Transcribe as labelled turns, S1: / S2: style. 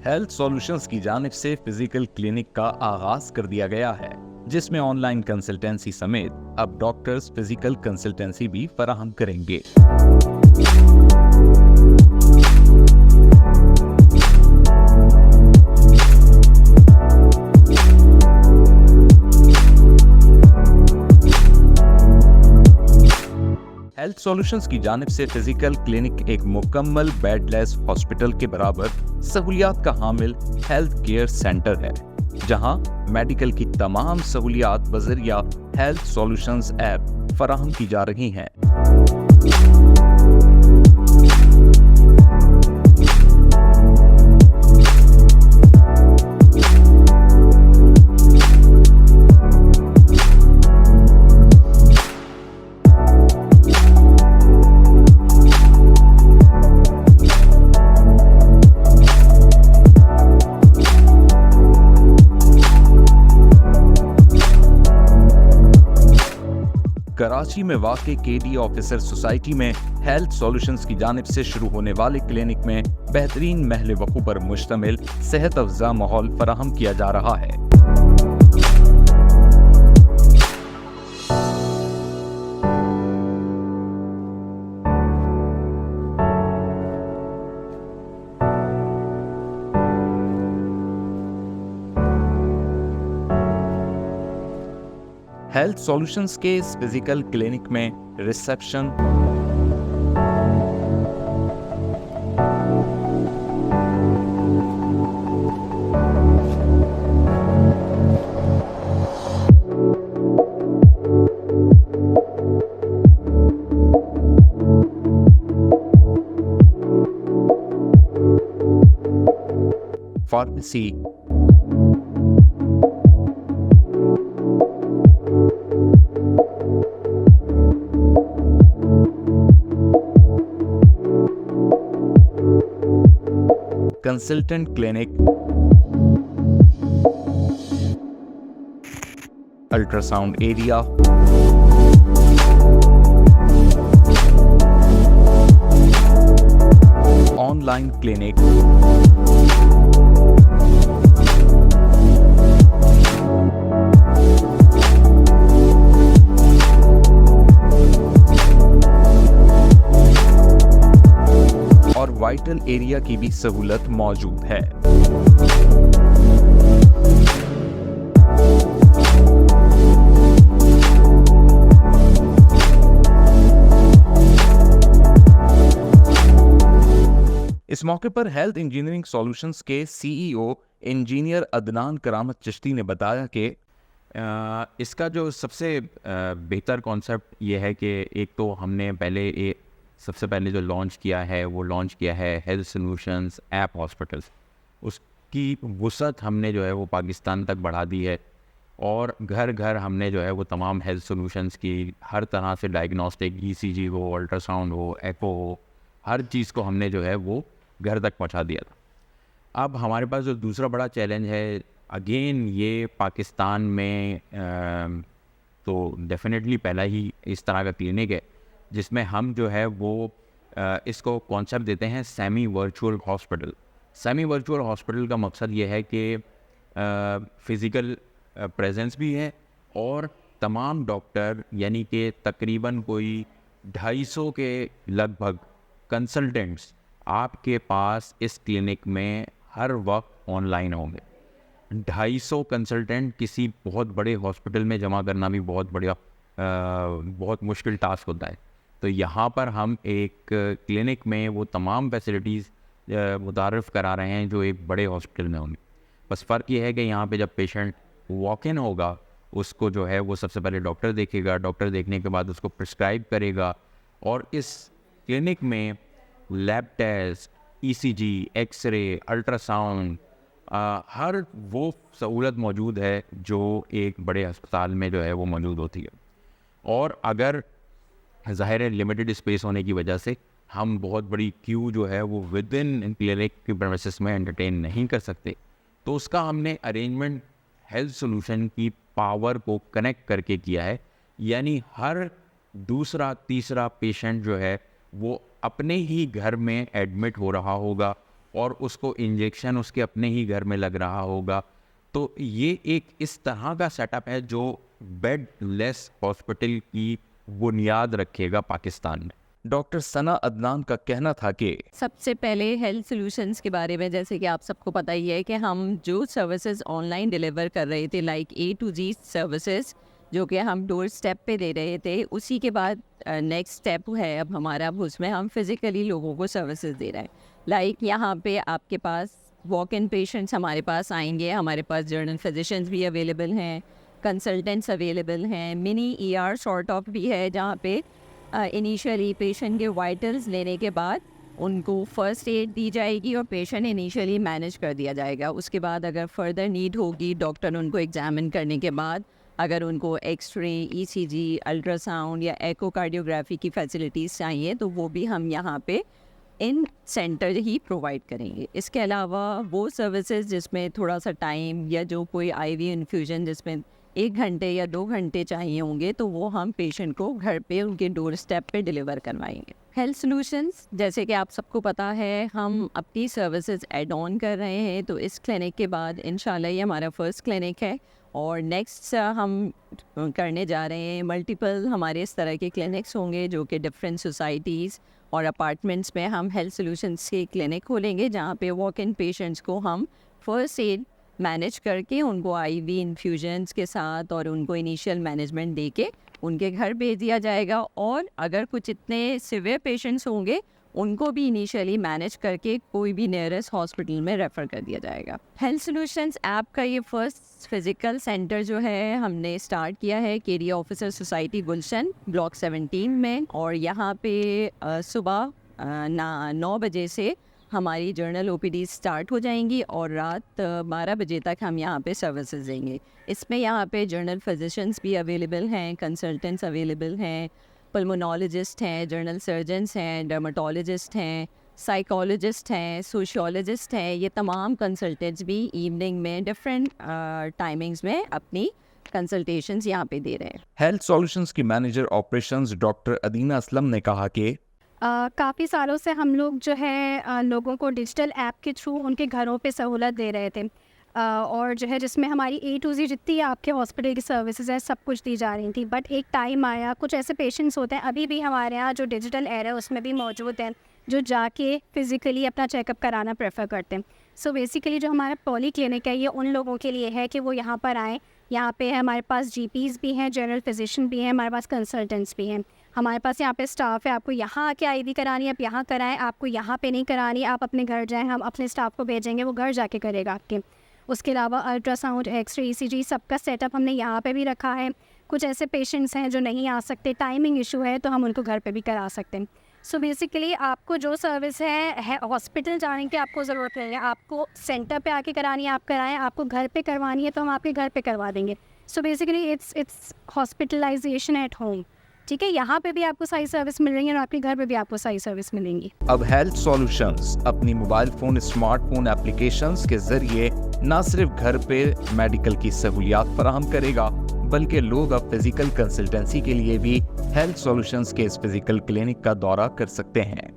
S1: Health solutions की जानिब से फिजिकल क्लिनिक का आगाज कर दिया गया है, जिसमें ऑनलाइन कंसल्टेंसी समेत अब डॉक्टर्स फिजिकल कंसल्टेंसी भी फराहम करेंगे। हेल्थ सॉल्यूशंस की जानिब से फिजिकल क्लिनिक एक मुकम्मल बेडलेस हॉस्पिटल के बराबर सहूलियात का हामिल हेल्थ केयर सेंटर है, जहां मेडिकल की तमाम सहूलियात बजरिया हेल्थ सॉल्यूशंस ऐप फराहम की जा रही हैं। कराची में वाक़ई केडी ऑफिसर सोसाइटी में हेल्थ सॉल्यूशंस की जानिब से शुरू होने वाले क्लिनिक में बेहतरीन महल वकू पर मुश्तमिल सेहत अफ़ज़ा माहौल फराहम किया जा रहा है। हेल्थ सॉल्यूशंस के इस फिजिकल क्लिनिक में reception, pharmacy, consultant clinic, ultrasound area, online clinic, और वाइटल एरिया की भी सहूलत मौजूद है। इस मौके पर हेल्थ इंजीनियरिंग सॉल्यूशंस के सीईओ इंजीनियर अदनान करामत चिश्ती ने बताया कि
S2: इसका जो सबसे बेहतर कॉन्सेप्ट ये है कि एक तो हमने सबसे पहले जो लॉन्च किया है हेल्थ सॉल्यूशंस ऐप हॉस्पिटल्स। उसकी वुसअत हमने जो है वो पाकिस्तान तक बढ़ा दी है और घर घर हमने जो है वो तमाम हेल्थ सॉल्यूशंस की हर तरह से डायग्नोस्टिक, ईसीजी हो, अल्ट्रासाउंड हो, एको हो, हर चीज़ को हमने जो है वो घर तक पहुंचा दिया था। अब हमारे पास जो दूसरा बड़ा चैलेंज है, अगेन ये पाकिस्तान में तो डेफिनेटली पहला ही इस तरह का क्लिनिक है जिसमें हम जो है वो इसको कॉन्सेप्ट देते हैं semi virtual hospital. Semi virtual hospital का मकसद ये है कि फ़िज़िकल प्रेजेंस भी है और तमाम डॉक्टर यानी कि तकरीबन कोई 250 के लगभग कंसल्टेंट्स आपके पास इस क्लिनिक में हर वक्त ऑनलाइन होंगे। 250 कंसल्टेंट किसी बहुत बड़े हॉस्पिटल में जमा करना भी बहुत मुश्किल टास्क होता है। तो यहाँ पर हम एक क्लिनिक में वो तमाम फैसिलिटीज़ मुतारफ़ करा रहे हैं जो एक बड़े हॉस्पिटल में होंगे। बस फ़र्क ये है कि यहाँ पे जब पेशेंट वॉक इन होगा उसको जो है वो सबसे पहले डॉक्टर देखेगा, डॉक्टर देखने के बाद उसको प्रिस्क्राइब करेगा और इस क्लिनिक में lab test, ECG, X-ray, ultrasound, हर वो सहूलत मौजूद है जो एक बड़े अस्पताल में जो है वो मौजूद होती है। और अगर ज़ाहिर है लिमिटेड स्पेस होने की वजह से हम बहुत बड़ी क्यू जो है वो विद इन क्लिनिक के प्रेमिसेस में एंटरटेन नहीं कर सकते, तो उसका हमने अरेंजमेंट हेल्थ सॉल्यूशन की पावर को कनेक्ट करके किया है। यानी हर दूसरा तीसरा पेशेंट जो है वो अपने ही घर में एडमिट हो रहा होगा और उसको इंजेक्शन उसके अपने ही घर में लग रहा होगा। तो ये एक इस तरह का सेटअप है जो बेड लेस हॉस्पिटल की बुनियाद रखेगा पाकिस्तान में।
S1: डॉक्टर सना अदनान का कहना था कि
S3: सबसे पहले हेल्थ सॉल्यूशंस के बारे में, जैसे कि आप सबको पता ही है कि हम जो सर्विसेज ऑनलाइन डिलीवर कर रहे थे, like A to Z services, जो कि हम डोर स्टेप पे दे रहे थे, उसी के बाद नेक्स्ट स्टेप है अब हमारा, अब उसमें हम फिज़िकली लोगों को सर्विसेज दे रहे हैं। लाइक यहाँ पे आपके पास वॉक इन पेशेंट्स हमारे पास आएंगे, हमारे पास जर्नल फिजिशियंस भी अवेलेबल हैं, कंसल्टेंट्स अवेलेबल हैं, मिनी ER सॉर्ट ऑफ भी है, जहाँ पे इनिशियली पेशेंट के वाइटल्स लेने के बाद उनको फर्स्ट एड दी जाएगी और पेशेंट इनिशियली मैनेज कर दिया जाएगा। उसके बाद अगर फर्दर नीड होगी, डॉक्टर उनको एग्जामिन करने के बाद अगर उनको एक्सरे, ECG, अल्ट्रासाउंड या एकोकार्डियोग्राफी की फैसिलिटीज़ चाहिए तो वो भी हम यहाँ पे इन सेंटर ही प्रोवाइड करेंगे। इसके अलावा वो सर्विसेज जिसमें थोड़ा सा टाइम या जो कोई IV इन्फ्यूजन जिसमें 1 घंटे या 2 घंटे चाहिए होंगे तो वो हम पेशेंट को घर पे उनके डोर स्टेप पे डिलीवर करवाएंगे। हेल्थ सॉल्यूशंस, जैसे कि आप सबको पता है, हम अपनी सर्विसेज ऐड ऑन कर रहे हैं, तो इस क्लिनिक के बाद इंशाल्लाह ये हमारा फर्स्ट क्लिनिक है और नेक्स्ट हम करने जा रहे हैं मल्टीपल हमारे इस तरह के क्लिनिक्स होंगे जो कि डिफरेंट सोसाइटीज़ और अपार्टमेंट्स में हम हेल्थ सॉल्यूशंस के क्लिनिक खोलेंगे, जहाँ पे वॉक इन पेशेंट्स को हम फर्स्ट एड मैनेज करके उनको IV इन्फ्यूजन्स के साथ और उनको इनिशियल मैनेजमेंट दे के उनके घर भेज दिया जाएगा। और अगर कुछ इतने सिवियर पेशेंट्स होंगे उनको भी इनिशियली मैनेज करके कोई भी नियरेस्ट हॉस्पिटल में रेफ़र कर दिया जाएगा। हेल्थ सॉल्यूशंस ऐप का ये फर्स्ट फिज़िकल सेंटर जो है हमने स्टार्ट किया है KD ऑफिसर सोसाइटी गुलशन ब्लॉक 17 में, और यहाँ पे सुबह 9 बजे से हमारी जर्नल OPD स्टार्ट हो जाएंगी और रात 12 बजे तक हम यहाँ पे सर्विसेज देंगे। इसमें यहाँ पे जर्नल फिजिशियंस भी अवेलेबल हैं, कंसल्टेंट्स अवेलेबल हैं, पल्मोनोलॉजिस्ट हैं, जर्नल सर्जन्स हैं, डर्माटोलॉजिस्ट हैं, साइकोलॉजिस्ट हैं, सोशियोलॉजिस्ट हैं। ये तमाम कंसल्टेंट्स भी इवनिंग में डिफरेंट टाइमिंग्स में अपनी कंसल्टेशंस यहाँ पे दे रहे हैं।
S1: हेल्थ सॉल्यूशंस की मैनेजर ऑपरेशंस डॉक्टर अदीना असलम ने कहा कि
S4: काफ़ी सालों से हम लोग जो है लोगों को डिजिटल ऐप के थ्रू उनके घरों पे सहूलत दे रहे थे, और जो है जिसमें हमारी A to Z जितनी आपके हॉस्पिटल की सर्विसेज है सब कुछ दी जा रही थी। बट एक टाइम आया, कुछ ऐसे पेशेंट्स होते हैं अभी भी हमारे यहाँ जो डिजिटल एयर है उसमें भी मौजूद हैं, जो जाके फिज़िकली अपना चेकअप कराना प्रेफर करते हैं। सो बेसिकली जो हमारा पॉली क्लिनिक है ये उन लोगों के लिए है कि वो यहाँ पर आएँ। यहाँ पे हमारे पास GPs भी हैं, जनरल फिजिशियन भी हैं, हमारे पास कंसल्टेंट्स भी हैं, हमारे पास यहाँ पे स्टाफ है। आपको यहाँ आके IV करानी है आप यहाँ कराएं, आपको यहाँ पे नहीं करानी आप अपने घर जाएं, हम अपने स्टाफ को भेजेंगे, वो घर जाके करेगा आपके। उसके अलावा अल्ट्रासाउंड, एक्सरे, ECG सबका सेटअप हमने यहाँ पे भी रखा है। कुछ ऐसे पेशेंट्स हैं जो नहीं आ सकते, टाइमिंग इशू है, तो हम उनको घर पे भी करा सकते हैं। सो बेसिकली आपको जो सर्विस है हॉस्पिटल जाने की आपको ज़रूरत नहीं है, आपको सेंटर पे आके करानी है आप कराएं, आपको घर पे करवानी है तो हम आपके घर पे करवा देंगे। So basically it's hospitalization at home. ठीक है, यहाँ पे भी आपको सारी सर्विस मिल रही है और आपके घर पे भी आपको सारी सर्विस मिलेंगी।
S1: अब हेल्थ सॉल्यूशंस अपनी मोबाइल फोन, स्मार्टफोन एप्लीकेशंस के जरिए न सिर्फ घर पे मेडिकल की सहूलियात फराहम करेगा, बल्कि लोग अब फिजिकल कंसल्टेंसी के लिए भी हेल्थ सॉल्यूशंस के इस फिजिकल क्लिनिक का दौरा कर सकते हैं।